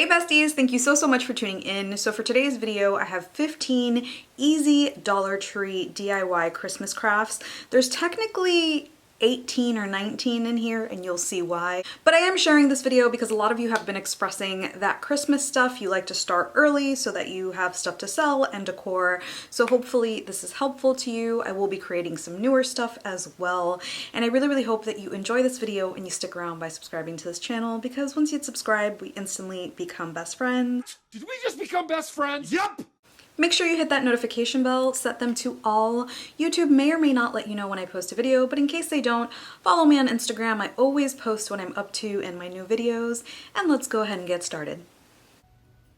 Hey besties, thank you so much for tuning in. So for today's video, I have 15 easy Dollar Tree DIY Christmas crafts. There's technically 18 or 19 in here and you'll see why. But I am sharing this video because a lot of you have been expressing that Christmas stuff you like to start early so that you have stuff to sell and decor. So hopefully this is helpful to you. I will be creating some newer stuff as well. And I really hope that you enjoy this video and you stick around by subscribing to this channel, because once you hit subscribe, we instantly become best friends. Did we just become best friends? Yup! Make sure you hit that notification bell, set them to all. YouTube may or may not let you know when I post a video, but in case they don't, follow me on Instagram. I always post what I'm up to in my new videos, and let's go ahead and get started.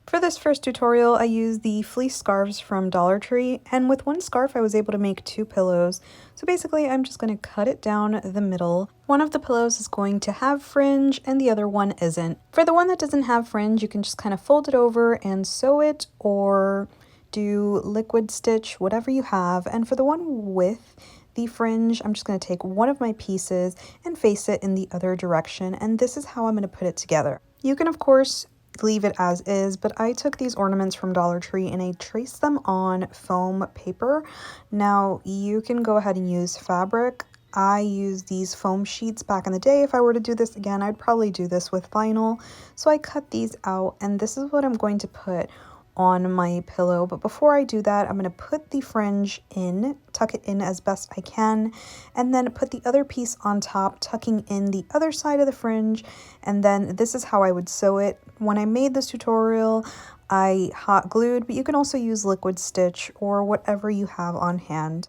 For this first tutorial, I used the fleece scarves from Dollar Tree, and with one scarf I was able to make 2 pillows. So basically I'm just going to cut it down the middle. One of the pillows is going to have fringe and the other one isn't. For the one that doesn't have fringe, you can just kind of fold it over and sew it, or do liquid stitch, whatever you have. And for the one with the fringe, I'm just going to take one of my pieces and face it in the other direction, and this is how I'm going to put it together. You can of course leave it as is, but I took these ornaments from Dollar Tree and I traced them on foam paper. Now you can go ahead and use fabric. I used these foam sheets back in the day. If I were to do this again, I'd probably do this with vinyl. So I cut these out, and this is what I'm going to put on my pillow. But before I do that, I'm going to put the fringe in, tuck it in as best I can, and then put the other piece on top, tucking in the other side of the fringe. And then this is how I would sew it. When I made this tutorial, I hot glued, but you can also use liquid stitch or whatever you have on hand.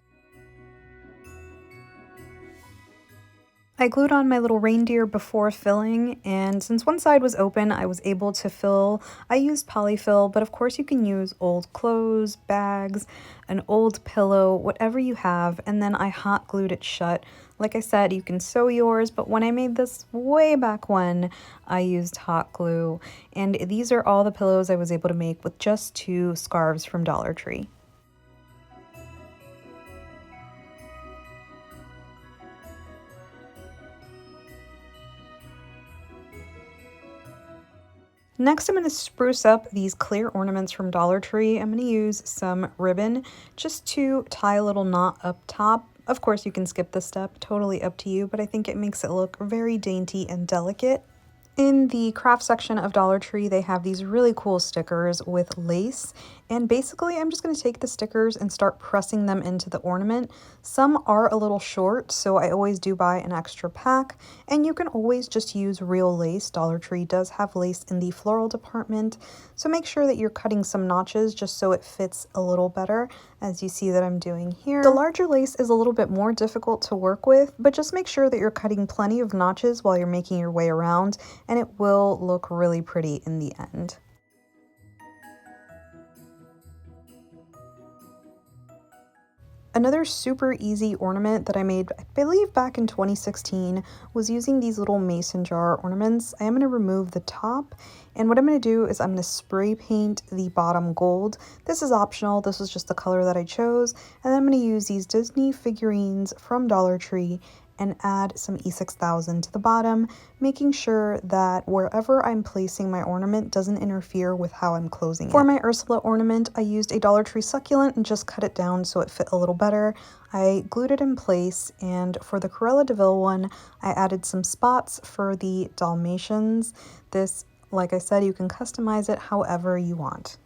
I glued on my little reindeer before filling, and since one side was open, I was able to fill. I used polyfill, but of course you can use old clothes, bags, an old pillow, whatever you have, and then I hot glued it shut. Like I said, you can sew yours, but when I made this way back when, I used hot glue, and these are all the pillows I was able to make with just 2 scarves from Dollar Tree. Next, I'm going to spruce up these clear ornaments from Dollar Tree. I'm going to use some ribbon just to tie a little knot up top. Of course, you can skip this step, totally up to you, but I think it makes it look very dainty and delicate. In the craft section of Dollar Tree, they have these really cool stickers with lace, and basically I'm just going to take the stickers and start pressing them into the ornament. Some are a little short, so I always do buy an extra pack, and you can always just use real lace. Dollar Tree does have lace in the floral department, so make sure that you're cutting some notches just so it fits a little better, as you see that I'm doing here. The larger lace is a little bit more difficult to work with, but just make sure that you're cutting plenty of notches while you're making your way around, and it will look really pretty in the end. Another super easy ornament that I made, I believe back in 2016, was using these little mason jar ornaments. I am going to remove the top, and what I'm going to do is I'm going to spray paint the bottom gold. This is optional, this was just the color that I chose, and then I'm going to use these Disney figurines from Dollar Tree and add some E6000 to the bottom, making sure that wherever I'm placing my ornament doesn't interfere with how I'm closing it. For my Ursula ornament, I used a Dollar Tree succulent and just cut it down so it fit a little better. I glued it in place, and for the Cruella de Vil one, I added some spots for the Dalmatians. This, like I said, you can customize it however you want.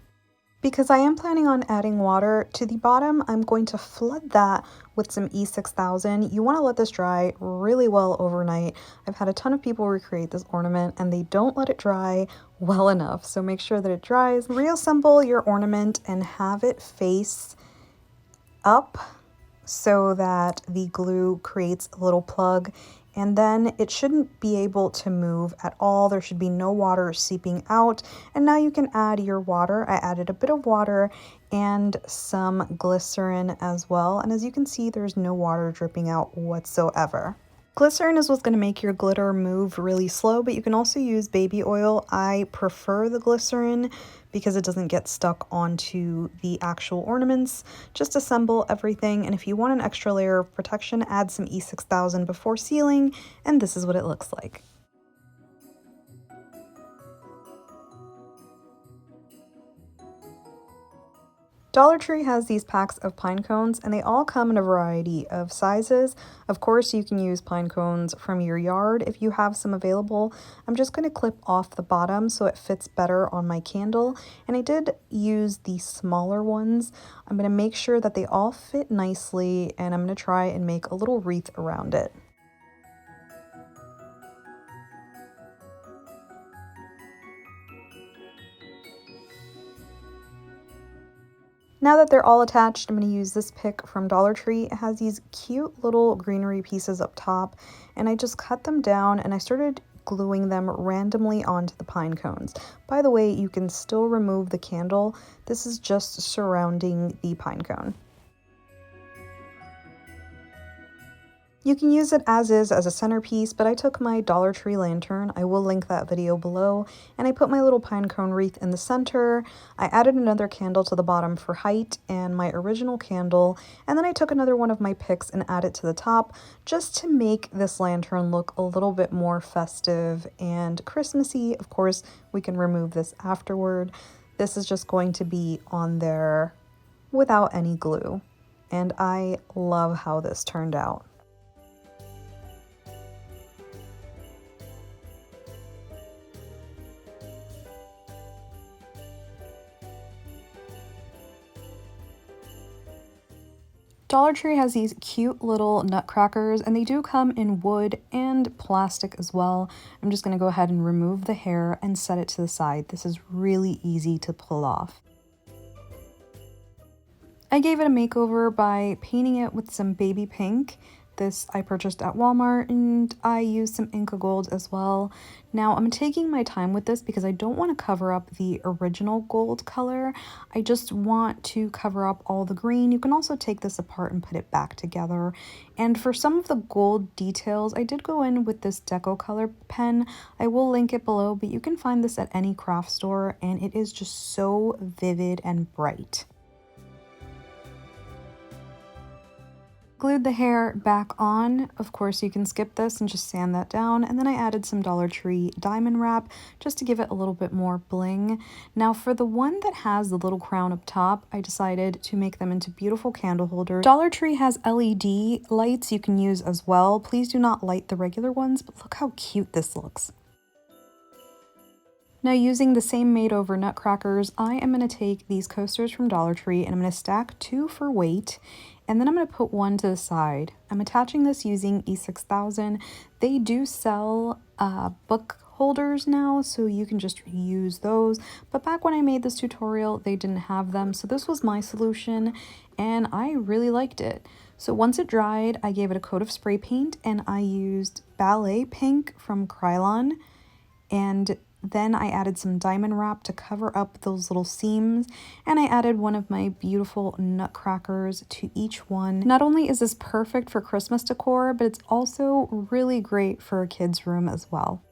Because I am planning on adding water to the bottom, I'm going to flood that with some E6000. You want to let this dry really well overnight. I've had a ton of people recreate this ornament and they don't let it dry well enough, so make sure that it dries. Reassemble your ornament and have it face up so that the glue creates a little plug, and then it shouldn't be able to move at all. There should be no water seeping out. And now you can add your water. I added a bit of water and some glycerin as well. And as you can see, there's no water dripping out whatsoever. Glycerin is what's going to make your glitter move really slow, but you can also use baby oil. I prefer the glycerin because it doesn't get stuck onto the actual ornaments. Just assemble everything, and if you want an extra layer of protection, add some E6000 before sealing, and this is what it looks like. Dollar Tree has these packs of pine cones and they all come in a variety of sizes. Of course, you can use pine cones from your yard if you have some available. I'm just going to clip off the bottom so it fits better on my candle. And I did use the smaller ones. I'm going to make sure that they all fit nicely and I'm going to try and make a little wreath around it. Now that they're all attached, I'm going to use this pick from Dollar Tree. It has these cute little greenery pieces up top, and I just cut them down and I started gluing them randomly onto the pine cones. By the way, you can still remove the candle. This is just surrounding the pine cone. You can use it as is as a centerpiece, but I took my Dollar Tree lantern, I will link that video below, and I put my little pine cone wreath in the center. I added another candle to the bottom for height and my original candle, and then I took another one of my picks and added to the top just to make this lantern look a little bit more festive and Christmassy. Of course, we can remove this afterward. This is just going to be on there without any glue, and I love how this turned out. Dollar Tree has these cute little nutcrackers and they do come in wood and plastic as well. I'm just going to go ahead and remove the hair and set it to the side. This is really easy to pull off. I gave it a makeover by painting it with some baby pink. This I purchased at Walmart and I used some Inca Gold as well. Now I'm taking my time with this because I don't want to cover up the original gold color. I just want to cover up all the green. You can also take this apart and put it back together. And for some of the gold details, I did go in with this Decor color pen. I will link it below, but you can find this at any craft store and it is just so vivid and bright. Glued the hair back on. Of course, you can skip this and just sand that down. And then I added some Dollar Tree diamond wrap just to give it a little bit more bling. Now for the one that has the little crown up top, I decided to make them into beautiful candle holders. Dollar Tree has LED lights you can use as well. Please do not light the regular ones, but look how cute this looks. Now using the same made over nutcrackers, I am going to take these coasters from Dollar Tree and I'm going to stack 2 for weight. And then I'm going to put 1 to the side. I'm attaching this using E6000. They do sell book holders now, so you can just use those. But back when I made this tutorial, they didn't have them. So this was my solution and I really liked it. So once it dried, I gave it a coat of spray paint and I used Ballet Pink from Krylon. And then I added some diamond wrap to cover up those little seams, and I added one of my beautiful nutcrackers to each one. Not only is this perfect for Christmas decor, but it's also really great for a kid's room as well.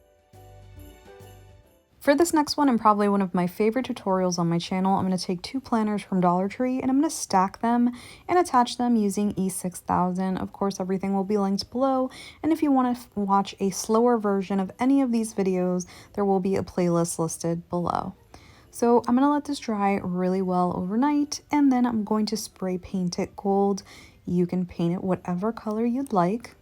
For this next one, and probably one of my favorite tutorials on my channel, I'm going to take 2 planners from Dollar Tree and I'm going to stack them and attach them using E6000. Of course, everything will be linked below. And if you want to watch a slower version of any of these videos, there will be a playlist listed below. So I'm going to let this dry really well overnight and then I'm going to spray paint it gold. You can paint it whatever color you'd like.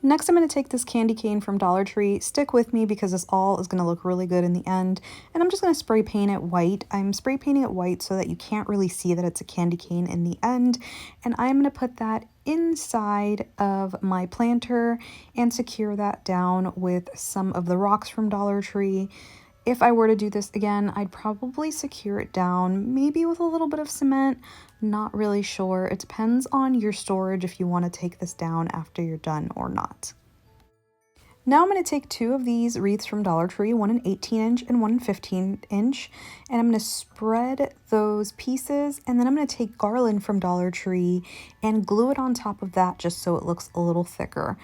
Next, I'm going to take this candy cane from Dollar Tree. Stick with me because this all is going to look really good in the end. And I'm just going to spray paint it white. I'm spray painting it white so that you can't really see that it's a candy cane in the end. And I'm going to put that inside of my planter and secure that down with some of the rocks from Dollar Tree. If I were to do this again, I'd probably secure it down, maybe with a little bit of cement. Not really sure. It depends on your storage if you want to take this down after you're done or not. Now I'm going to take 2 of these wreaths from Dollar Tree, one an 18-inch and one 15-inch, and I'm going to spread those pieces, and then I'm going to take garland from Dollar Tree and glue it on top of that just so it looks a little thicker.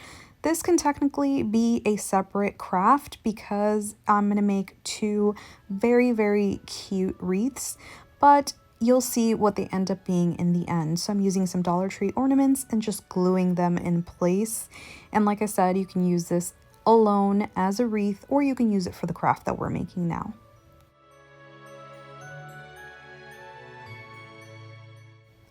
This can technically be a separate craft because I'm going to make 2 very, very cute wreaths, but you'll see what they end up being in the end. So I'm using some Dollar Tree ornaments and just gluing them in place. And like I said, you can use this alone as a wreath or you can use it for the craft that we're making now.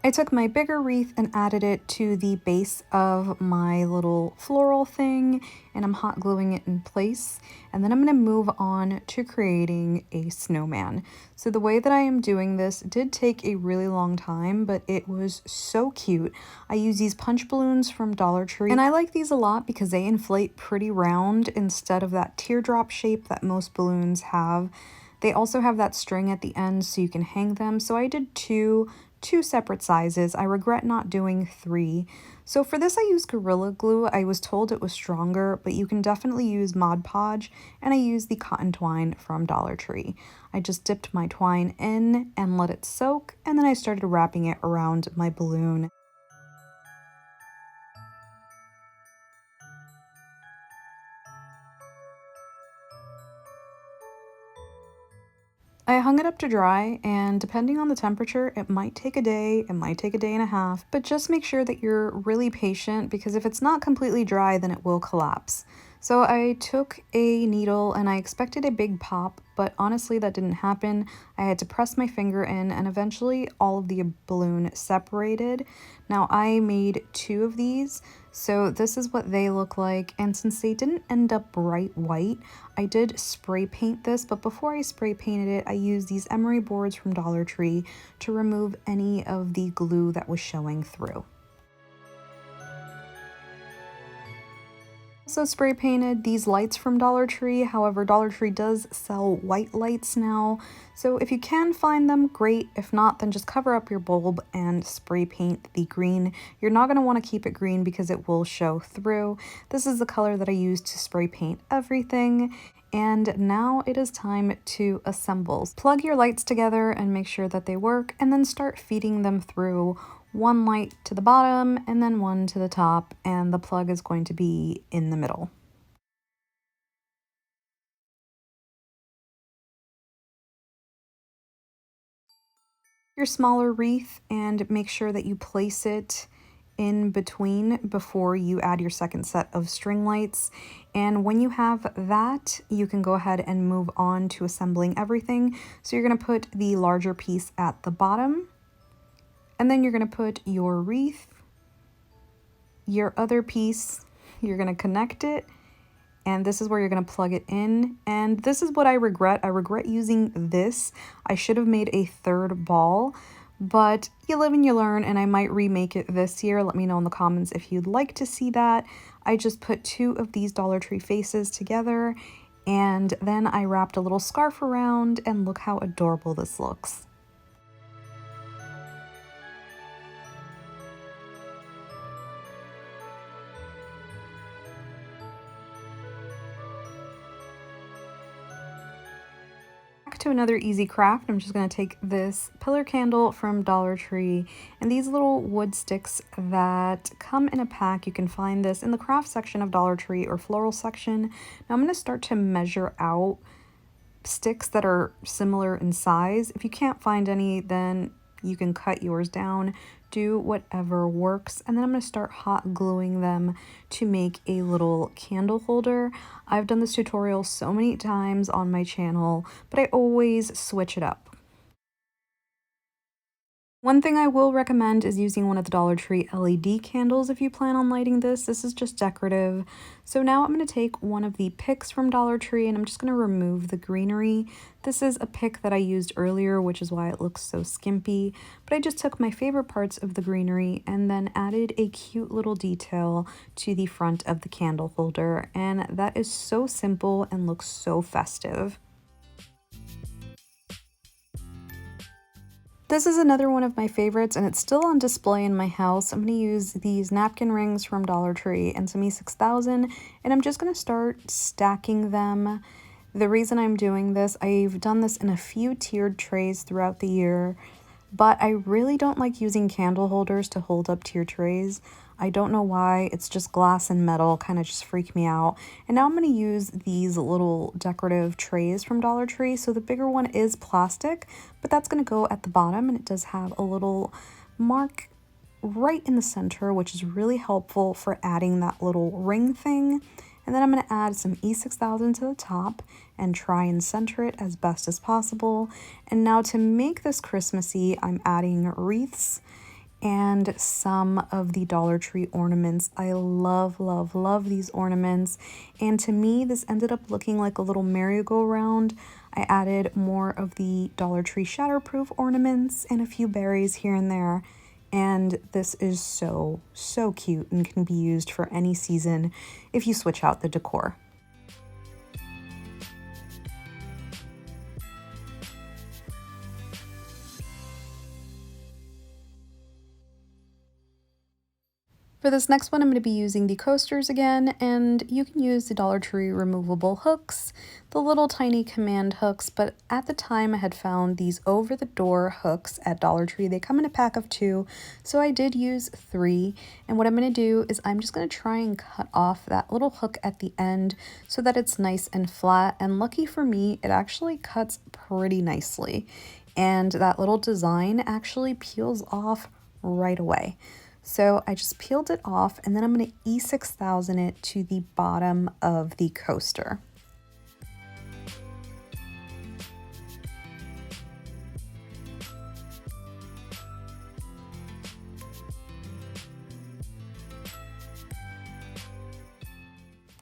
I took my bigger wreath and added it to the base of my little floral thing, and I'm hot gluing it in place. And then I'm going to move on to creating a snowman. So the way that I am doing this did take a really long time, but it was so cute. I use these punch balloons from Dollar Tree, and I like these a lot because they inflate pretty round instead of that teardrop shape that most balloons have. They also have that string at the end so you can hang them. So I did two separate sizes. I regret not doing 3. So for this I used Gorilla Glue. I was told it was stronger, but you can definitely use Mod Podge, and I used the cotton twine from Dollar Tree. I just dipped my twine in and let it soak, and then I started wrapping it around my balloon. I hung it up to dry, and depending on the temperature, it might take a day, it might take a day and a half, but just make sure that you're really patient, because if it's not completely dry, then it will collapse. So I took a needle and I expected a big pop, but honestly that didn't happen. I had to press my finger in, and eventually all of the balloon separated. Now I made 2 of these, so this is what they look like, and since they didn't end up bright white, I did spray paint this, but before I spray painted it, I used these emery boards from Dollar Tree to remove any of the glue that was showing through. Also spray painted these lights from Dollar Tree. However, Dollar Tree does sell white lights now, so if you can find them, great. If not, then just cover up your bulb and spray paint the green. You're not going to want to keep it green because it will show through. This is the color that I used to spray paint everything. And now it is time to assemble. Plug your lights together and make sure that they work, and then start feeding them through. 1 light to the bottom and then 1 to the top, and the plug is going to be in the middle. Your smaller wreath and make sure that you place it in between before you add your second set of string lights. And when you have that, you can go ahead and move on to assembling everything. So you're going to put the larger piece at the bottom, and then you're going to put your wreath, your other piece, you're going to connect it, and this is where you're going to plug it in. And this is what I regret. I regret using this. I should have made a 3rd ball, but you live and you learn, and I might remake it this year. Let me know in the comments if you'd like to see that. I just put 2 of these Dollar Tree faces together, and then I wrapped a little scarf around, and look how adorable this looks. To another easy craft, I'm just going to take this pillar candle from Dollar Tree and these little wood sticks that come in a pack. You can find this in the craft section of Dollar Tree or floral section. Now I'm going to start to measure out sticks that are similar in size. If you can't find any, then you can cut yours down. Do whatever works, and then I'm going to start hot gluing them to make a little candle holder. I've done this tutorial so many times on my channel, but I always switch it up. One thing I will recommend is using one of the Dollar Tree LED candles if you plan on lighting this. This is just decorative. So now I'm going to take one of the picks from Dollar Tree and I'm just going to remove the greenery. This is a pick that I used earlier, which is why it looks so skimpy. But I just took my favorite parts of the greenery and then added a cute little detail to the front of the candle holder. And that is so simple and looks so festive. This is another one of my favorites, and it's still on display in my house. I'm going to use these napkin rings from Dollar Tree and some E6000, and I'm just going to start stacking them. The reason I'm doing this, I've done this in a few tiered trays throughout the year, but I really don't like using candle holders to hold up tier trays. I don't know why. It's just glass and metal, kind of just freak me out. And now I'm going to use these little decorative trays from Dollar Tree. So the bigger one is plastic, but that's going to go at the bottom, and it does have a little mark right in the center, which is really helpful for adding that little ring thing. And then I'm going to add some E6000 to the top and try and center it as best as possible. And now to make this Christmassy, I'm adding wreaths. and some of the Dollar Tree ornaments. I love, love, love these ornaments. And to me, this ended up looking like a little merry-go-round. I added more of the Dollar Tree shatterproof ornaments and a few berries here and there. And this is so, so cute and can be used for any season if you switch out the decor. For this next one, I'm going to be using the coasters again, and you can use the Dollar Tree removable hooks, the little tiny command hooks, but at the time I had found these over-the-door hooks at Dollar Tree. They come in a pack of 2, so I did use 3, and what I'm going to do is I'm just going to try and cut off that little hook at the end so that it's nice and flat, and lucky for me, it actually cuts pretty nicely, and that little design actually peels off right away. So I just peeled it off, and then I'm going to E6000 it to the bottom of the coaster.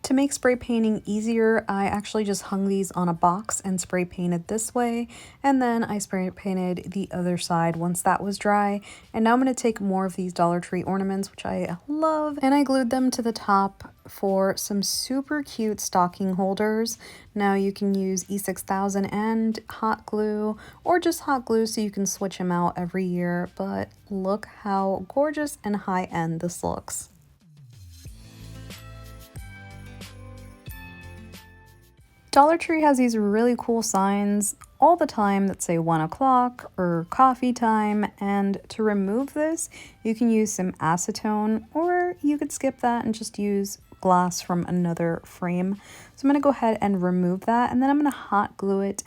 To make spray painting easier, I actually just hung these on a box and spray painted this way, and then I spray painted the other side once that was dry. And now I'm going to take more of these Dollar Tree ornaments, which I love, and I glued them to the top for some super cute stocking holders. Now you can use E6000 and hot glue, or just hot glue so you can switch them out every year, but look how gorgeous and high-end this looks. Dollar Tree has these really cool signs all the time that say 1 o'clock or coffee time, and to remove this you can use some acetone, or you could skip that and just use glass from another frame. So I'm going to go ahead and remove that, and then I'm going to hot glue it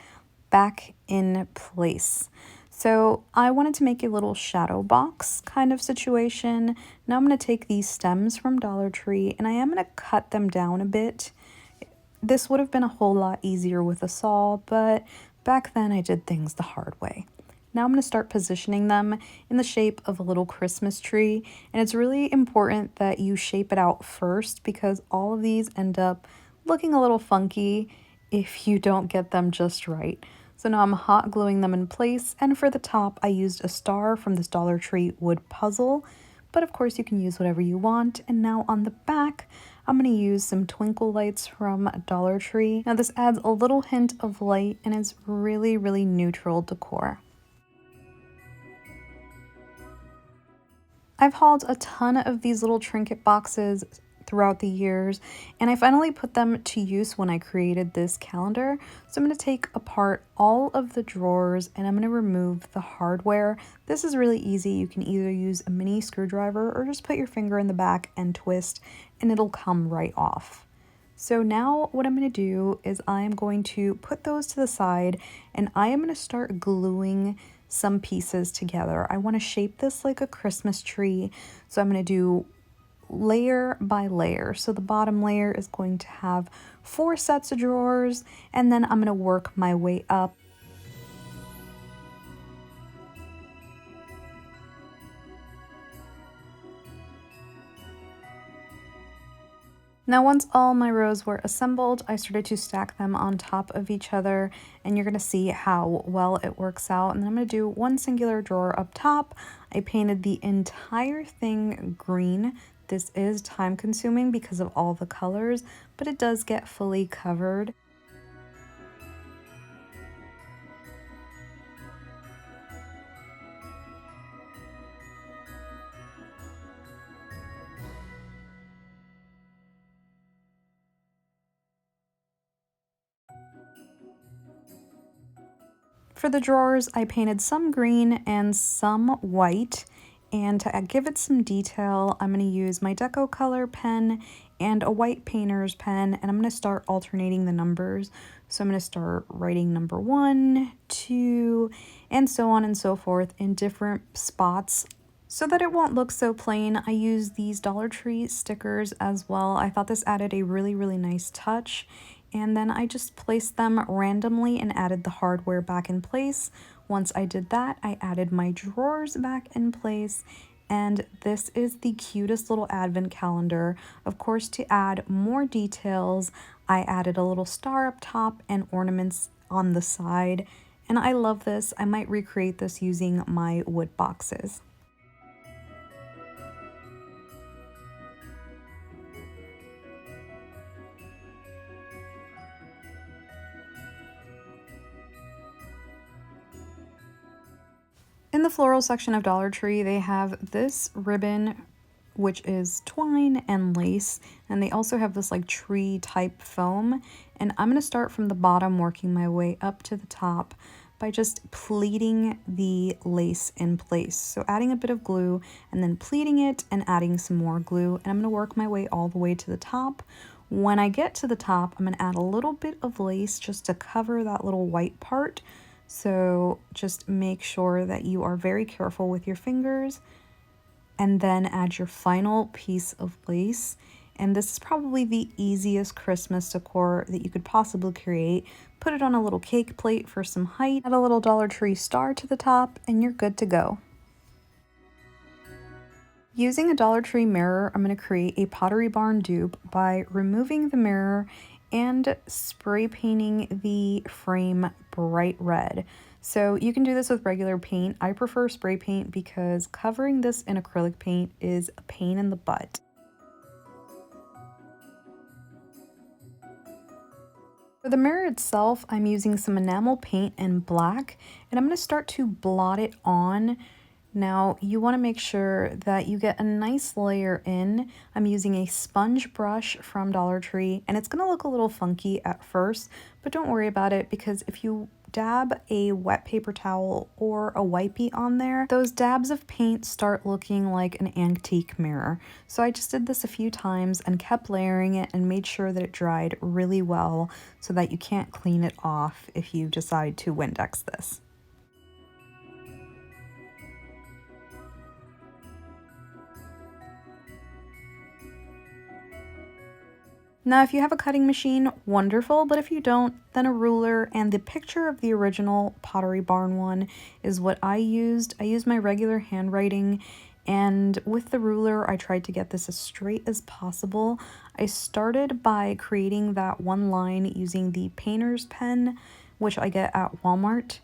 back in place. So I wanted to make a little shadow box kind of situation. Now I'm going to take these stems from Dollar Tree and I am going to cut them down a bit. This would have been a whole lot easier with a saw, but back then I did things the hard way. Now I'm going to start positioning them in the shape of a little Christmas tree, and it's really important that you shape it out first because all of these end up looking a little funky if you don't get them just right. So now I'm hot gluing them in place, and for the top I used a star from this Dollar Tree wood puzzle, but of course you can use whatever you want. And now on the back I'm going to use some twinkle lights from Dollar Tree. Now this adds a little hint of light and is really, really neutral decor. I've hauled a ton of these little trinket boxes throughout the years, and I finally put them to use when I created this calendar. So I'm going to take apart all of the drawers and I'm going to remove the hardware. This is really easy. You can either use a mini screwdriver or just put your finger in the back and twist and it'll come right off. So now what I'm going to do is I'm going to put those to the side and I am going to start gluing some pieces together. I want to shape this like a Christmas tree, so I'm going to do layer by layer. So the bottom layer is going to have 4 sets of drawers, and then I'm going to work my way up. Now once all my rows were assembled, I started to stack them on top of each other, and you're going to see how well it works out. And then I'm going to do one singular drawer up top. I painted the entire thing green. This is time consuming because of all the colors, but it does get fully covered. For the drawers, I painted some green and some white, and to give it some detail, I'm going to use my Deco color pen and a white painter's pen, and I'm going to start alternating the numbers. So I'm going to start writing number 1, 2, and so on and so forth in different spots. So that it won't look so plain, I use these Dollar Tree stickers as well. I thought this added a really, really nice touch. And then I just placed them randomly and added the hardware back in place. Once I did that, I added my drawers back in place, And this is the cutest little advent calendar. Of course, to add more details, I added a little star up top and ornaments on the side. And I love this. I might recreate this using my wood boxes. In the floral section of Dollar Tree, they have this ribbon, which is twine and lace, and they also have this like tree type foam. And I'm going to start from the bottom, working my way up to the top by just pleating the lace in place. So adding a bit of glue and then pleating it and adding some more glue. And I'm going to work my way all the way to the top. When I get to the top, I'm going to add a little bit of lace just to cover that little white part. So just make sure that you are very careful with your fingers, and then add your final piece of lace. And this is probably the easiest Christmas decor that you could possibly create. Put it on a little cake plate for some height, add a little Dollar Tree star to the top, and you're good to go. Using a Dollar Tree mirror, I'm going to create a Pottery Barn dupe by removing the mirror and spray painting the frame bright red. So you can do this with regular paint. I prefer spray paint because covering this in acrylic paint is a pain in the butt. For the mirror itself, I'm using some enamel paint in black, and I'm going to start to blot it on. Now, you want to make sure that you get a nice layer in. I'm using a sponge brush from Dollar Tree, and it's going to look a little funky at first, but don't worry about it, because if you dab a wet paper towel or a wipey on there, those dabs of paint start looking like an antique mirror. So I just did this a few times and kept layering it and made sure that it dried really well so that you can't clean it off if you decide to Windex this. Now, if you have a cutting machine, wonderful, but if you don't, then a ruler and the picture of the original Pottery Barn one is what I used. I used my regular handwriting, and with the ruler, I tried to get this as straight as possible. I started by creating that one line using the painter's pen, which I get at Walmart,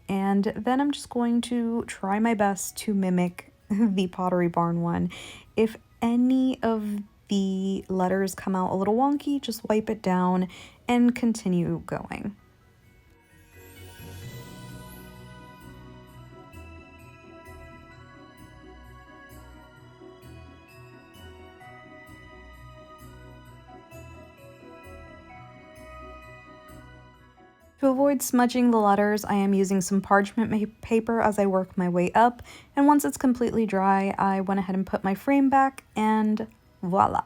and then I'm just going to try my best to mimic the Pottery Barn one. If any of the letters come out a little wonky, just wipe it down and continue going. To avoid smudging the letters, I am using some parchment paper as I work my way up, and once it's completely dry, I went ahead and put my frame back, and voila!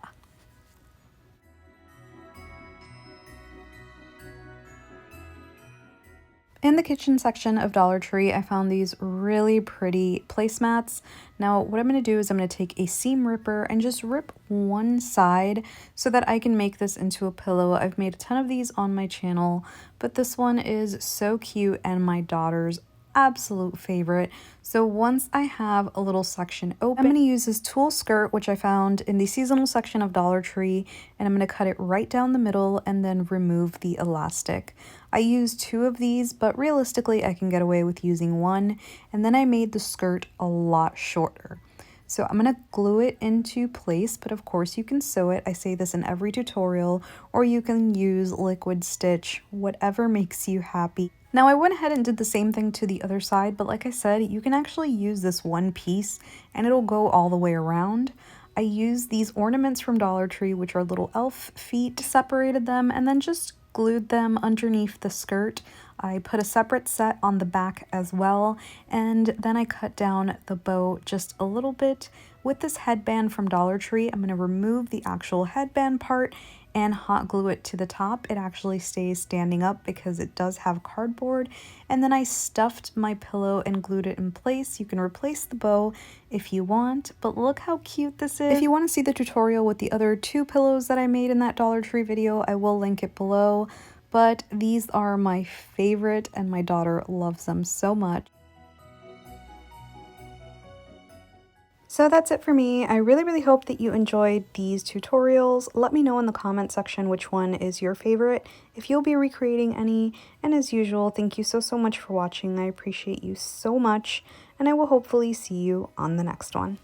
In the kitchen section of Dollar Tree, I found these really pretty placemats. Now, what I'm going to do is I'm going to take a seam ripper and just rip one side so that I can make this into a pillow. I've made a ton of these on my channel, but this one is so cute and my daughter's absolute favorite. So once I have a little section open, I'm going to use this tulle skirt, which I found in the seasonal section of Dollar Tree, and I'm going to cut it right down the middle and then remove the elastic. I used 2 of these, but realistically I can get away with using 1, and then I made the skirt a lot shorter. So I'm going to glue it into place, but of course you can sew it. I say this in every tutorial, or you can use liquid stitch, whatever makes you happy. Now I went ahead and did the same thing to the other side, but like I said, you can actually use this one piece and it'll go all the way around. I used these ornaments from Dollar Tree, which are little elf feet, separated them, and then just glued them underneath the skirt. I put a separate set on the back as well, and then I cut down the bow just a little bit. With this headband from Dollar Tree, I'm going to remove the actual headband part and hot glue it to the top. It actually stays standing up because it does have cardboard. And then I stuffed my pillow and glued it in place. You can replace the bow if you want, but look how cute this is. If you want to see the tutorial with the other 2 pillows that I made in that Dollar Tree video, I will link it below. But these are my favorite and my daughter loves them so much. So that's it for me. I really hope that you enjoyed these tutorials. Let me know in the comment section which one is your favorite, if you'll be recreating any, and as usual, thank you so much for watching. I appreciate you so much, and I will hopefully see you on the next one.